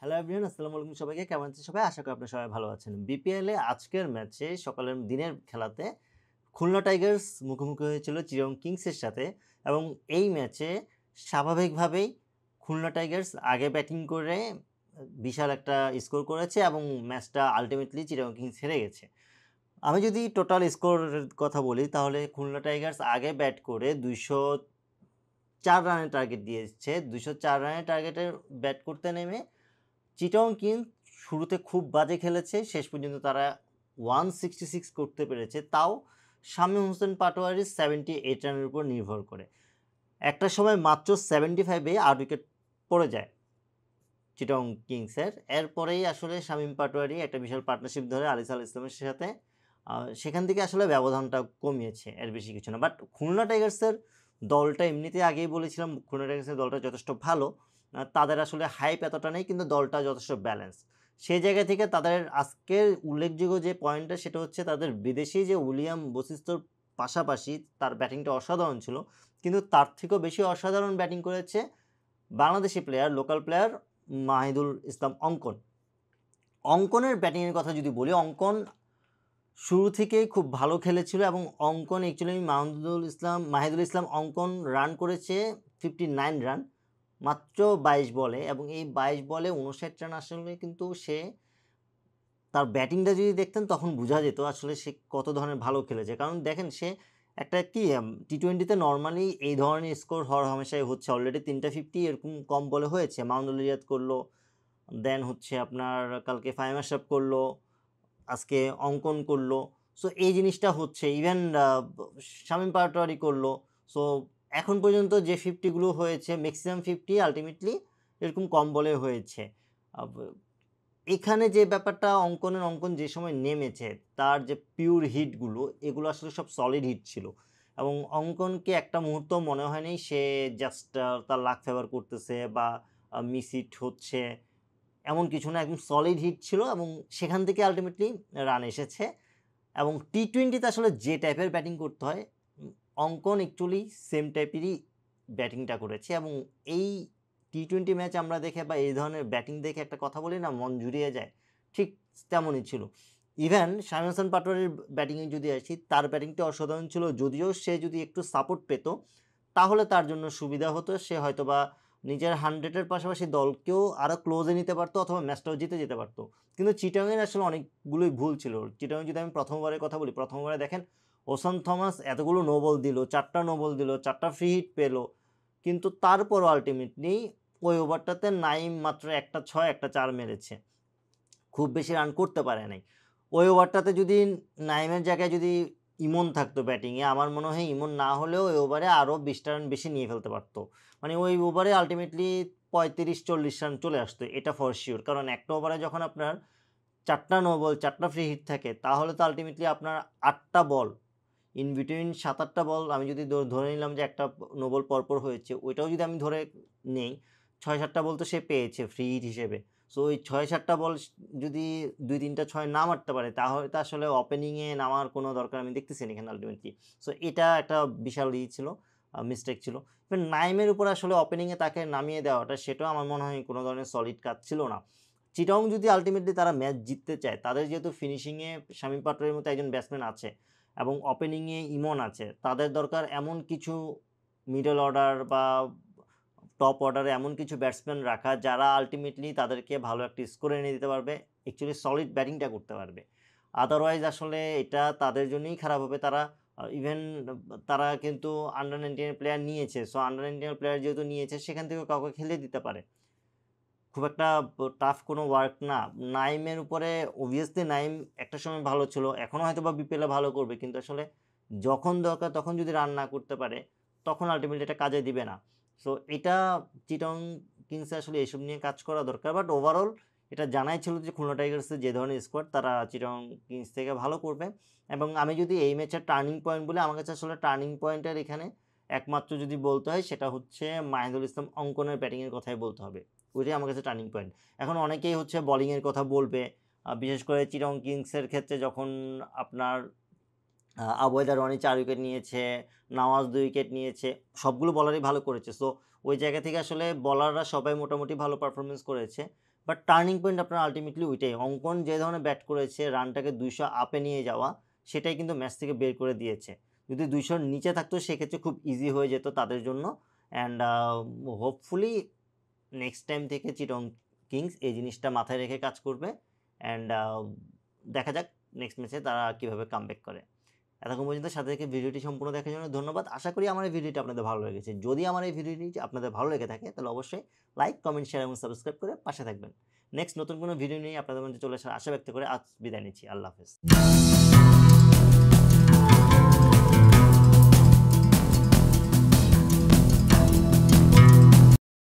Hello everyone, আসসালামু আলাইকুম সবাইকে। কেমন আছেন সবাই? আশা করি আপনারা সবাই ভালো আছেন। বিপিএলে আজকের ম্যাচে সকালের দিনের খেলাতে খুলনা টাইগার্স মুখোমুখি হয়েছিল চিটাগং কিংসের সাথে এবং এই ম্যাচে স্বাভাবিকভাবেই খুলনা টাইগার্স আগে ব্যাটিং করে বিশাল একটা স্কোর করেছে এবং ম্যাচটা আল্টিমেটলি চিটাগং কিংস হেরে গেছে। আমি যদি টোটাল স্কোরের কথা বলি তাহলে খুলনা টাইগার্স আগে ব্যাট করে 204 রানের টার্গেট দিয়েছে। 204 রানের টার্গেটের ব্যাট করতে নেমে চিটাগং কিংস শুরুতে খুব বাজে খেলেছে, শেষ পর্যন্ত তারা 166 করতে পেরেছে, তাও শামীম হোসেন পাটোয়ারির 78 রানের উপর নির্ভর করে। একটা সময় মাত্র 75-এ আউট উইকেট পড়ে যায় চিটাগং কিংসের। এরপরেই আসলে শামীম পাটোয়ারি একটা বিশাল পার্টনারশিপ ধরে আলিস আল ইসলামের সাথে, সেখান থেকে আসলে ব্যবধানটা কমিয়েছে, এর বেশি কিছু না। বাট খুলনা টাইগার্সের দলটা এমনিতে আগেই বলেছিলাম খুলনা টাইগার্সের দলটা যথেষ্ট ভালো, তাদের আসলে হাইপ এতটা নেই কিন্তু দলটা যথেষ্ট ব্যালেন্স। সেই জায়গা থেকে তাদের আজকের উল্লেখযোগ্য যে পয়েন্টটা সেটা হচ্ছে তাদের বিদেশি যে উইলিয়াম বশিষ্ঠর পাশাপাশি তার ব্যাটিংটা অসাধারণ ছিল, কিন্তু তার থেকেও বেশি অসাধারণ ব্যাটিং করেছে Bangladeshi player, local player Mahidul Islam Ankon. অঙ্কনের ব্যাটিংয়ের কথা যদি বলি, অঙ্কন শুরু থেকেই খুব ভালো খেলেছিল এবং অঙ্কন অ্যাকচুয়ালি মাহিদুল ইসলাম অঙ্কন রান করেছে 59 রান মাত্র 22 বলে, এবং এই 22 বলে 59 রান আসলে কিন্তু সে তার ব্যাটিংটা যদি দেখতেন তখন বোঝা যেত আসলে সে কত ধরনের ভালো খেলেছে। কারণ দেখেন সে একটা কি টি-20তে নর্মালি এই ধরনের স্কোর হওয়ার হামেশাই হচ্ছে, অলরেডি 3টা 50 এরকম কম বলে হয়েছে। মাহমুদুল রিয়াদ করলো, দেন হচ্ছে আপনার কালকে ফাহিম আশরাফ করলো, আজকে অঙ্কন করলো। সো এই জিনিসটা হচ্ছে, ইভেন শামীম পাটোয়ারি করলো। সো এখন পর্যন্ত যে 50গুলো হয়েছে ম্যাক্সিমাম 50 আলটিমেটলি এরকম কম বলে হয়েছে। এখানে যে ব্যাপারটা অঙ্কন যে সময় নেমেছে তার যে পিওর হিটগুলো এগুলো আসলে সব সলিড হিট ছিল, এবং অঙ্কনকে একটা মুহূর্ত মনে হয়নি সে জাস্ট তার লাক ফেভার করতেছে বা মিস হিট হচ্ছে, এমন কিছু না। একদম সলিড হিট ছিল এবং সেখান থেকে আলটিমেটলি রান এসেছে। এবং টি-20তে আসলে যে টাইপের ব্যাটিং করতে হয় অঙ্কন অ্যাকচুয়ালি সেম টাইপেরই ব্যাটিংটা করেছে, এবং এই টি-20 ম্যাচ আমরা দেখে বা এই ধরনের ব্যাটিং দেখে একটা কথা বলি না, মন জুড়িয়ে যায়, ঠিক তেমনই ছিল। ইভেন শামীম হোসেন পাটোয়ারির ব্যাটিংয়ে যদি আসি, তার ব্যাটিংটা অসাধারণ ছিল। যদিও সে যদি একটু সাপোর্ট পেত তাহলে তার জন্য সুবিধা হতো, সে হয়তোবা নিজের 100-এর পাশাপাশি দলকেও আরও ক্লোজে নিতে পারতো অথবা ম্যাচটাও জিতে যেতে পারতো। কিন্তু চিটাগংয়ের আসলে অনেকগুলোই ভুল ছিল। চিটাগং যদি আমি প্রথম ওভারের কথা বলি, প্রথম ওভারে দেখেন ওসান থমাস এতগুলো নো বল দিল, 4টা নো বল দিল, 4টা ফ্রি হিট পেল, কিন্তু তারপরও আলটিমেটলি ওই ওভারটাতে নাইম মাত্র একটা 6 একটা 4 মেরেছে, খুব বেশি রান করতে পারে নাই। ওই ওভারটাতে যদি নাইমের জায়গায় যদি ইমন থাকতো ব্যাটিংয়ে, আমার মনে হয় ইমন না হলেও ওই ওভারে আরও 20টা রান বেশি নিয়ে ফেলতে পারতো। মানে ওই ওভারে আলটিমেটলি 35-40 রান চলে আসতো, এটা ফর শিওর। কারণ একটা ওভারে যখন আপনার 4টা নো বল, 4টা ফ্রি হিট থাকে, তাহলে তো আলটিমেটলি আপনার 8টা বল ইন বিটুইন 7-8টা বল, আমি যদি ধরে নিলাম যে একটা নো বল পরপর হয়েছে, ওইটাও যদি আমি ধরে নেই, 6-7টা বল তো সে পেয়েছে ফ্রি হিট হিসেবে। সো ওই 6-7টা বল যদি 2-3টা 6 না মারতে পারে তাহলে তো আসলে ওপেনিংয়ে নামার কোনো দরকার আমি দেখতেছি না এখানে আলটিমেটলি। সো এটা একটা বিশাল ছিল, মিস্টেক ছিল। নাইমের উপর আসলে ওপেনিংয়ে তাকে নামিয়ে দেওয়াটা সেটাও আমার মনে হয় কোনো ধরনের সলিড কাজ ছিল না। চিটাগং যদি আলটিমেটলি তারা ম্যাচ জিততে চায়, তাদের যেহেতু ফিনিশিংয়ে শামীম পাটোয়ারির মতো একজন ব্যাটসম্যান আছে এবং ওপেনিংয়ে ইমন আছে, তাদের দরকার এমন কিছু মিডল অর্ডার বা টপ অর্ডারে এমন কিছু ব্যাটসম্যান রাখা যারা আলটিমেটলি তাদেরকে ভালো একটা স্কোর এনে দিতে পারবে, অ্যাকচুয়ালি সলিড ব্যাটিংটা করতে পারবে। আদারওয়াইজ আসলে এটা তাদের জন্যই খারাপ হবে। তারা ইভেন তারা কিন্তু আন্ডার-19 প্লেয়ার নিয়েছে। সো আন্ডার-19 প্লেয়ার যেহেতু নিয়েছে সেখান থেকেও কাউকে খেলে দিতে পারে, খুব একটা টাফ কোনো ওয়ার্ক না। নাইমের উপরে অবভিয়াসলি নাইম একটা সময় ভালো ছিল, এখনও হয়তো বা বিপিএলে ভালো করবে, কিন্তু আসলে যখন দরকার তখন যদি রান না করতে পারে তখন আলটিমেটলি এটা কাজে দিবে না। সো এটা চিটাগং কিংসে আসলে এসব নিয়ে কাজ করা দরকার। বাট ওভারঅল এটা জানাই ছিল যে খুলনা টাইগার্সের যে ধরনের স্কোয়াড তারা চিটাগং কিংস থেকে ভালো করবে। এবং আমি যদি এই ম্যাচের টার্নিং পয়েন্ট বলি, আমার কাছে আসলে টার্নিং পয়েন্টের এখানে একমাত্র যদি বলতে হয় সেটা হচ্ছে মাহিদুল ইসলাম অঙ্কনের ব্যাটিংয়ের কথাই বলতে হবে, ওইটাই আমার কাছে টার্নিং পয়েন্ট। এখন অনেকেই হচ্ছে বোলিংয়ের কথা বলবে, বিশেষ করে চিটাগং কিংসের ক্ষেত্রে যখন আপনার আবুয়েদা রনি 4 উইকেট নিয়েছে, নওয়াজ 2 উইকেট নিয়েছে, সবগুলো বলারই ভালো করেছে। সো ওই জায়গা থেকে আসলে বলাররা সবাই মোটামুটি ভালো পারফরমেন্স করেছে। বাট টার্নিং পয়েন্ট আপনার আলটিমেটলি ওইটাই, অঙ্কন যে ধরনের ব্যাট করেছে রানটাকে 200 আপে নিয়ে যাওয়া, সেটাই কিন্তু ম্যাচ থেকে বের করে দিয়েছে। যদি 200 নিচে থাকতো সেক্ষেত্রে খুব ইজি হয়ে যেত তাদের জন্য। অ্যান্ড হোপফুলি নেক্সট টাইম থেকে চিটং কিংস এই জিনিসটা মাথায় রেখে কাজ করবে। অ্যান্ড দেখা যাক নেক্সট ম্যাচে তারা কীভাবে কামব্যাক করে। এতক্ষণ পর্যন্ত সাথে থেকে ভিডিওটি সম্পূর্ণ দেখার জন্য ধন্যবাদ। আশা করি আমার এই ভিডিওটি আপনাদের ভালো লেগেছে। যদি আমার এই ভিডিওটি আপনাদের ভালো লেগে থাকে তাহলে অবশ্যই লাইক, কমেন্ট, শেয়ার এবং সাবস্ক্রাইব করে পাশে থাকবেন। নেক্সট নতুন কোনো ভিডিও নিয়ে আপনাদের মধ্যে চলে আসার আশা ব্যক্ত করে আজ বিদায় নিচ্ছি। আল্লাহ হাফেজ।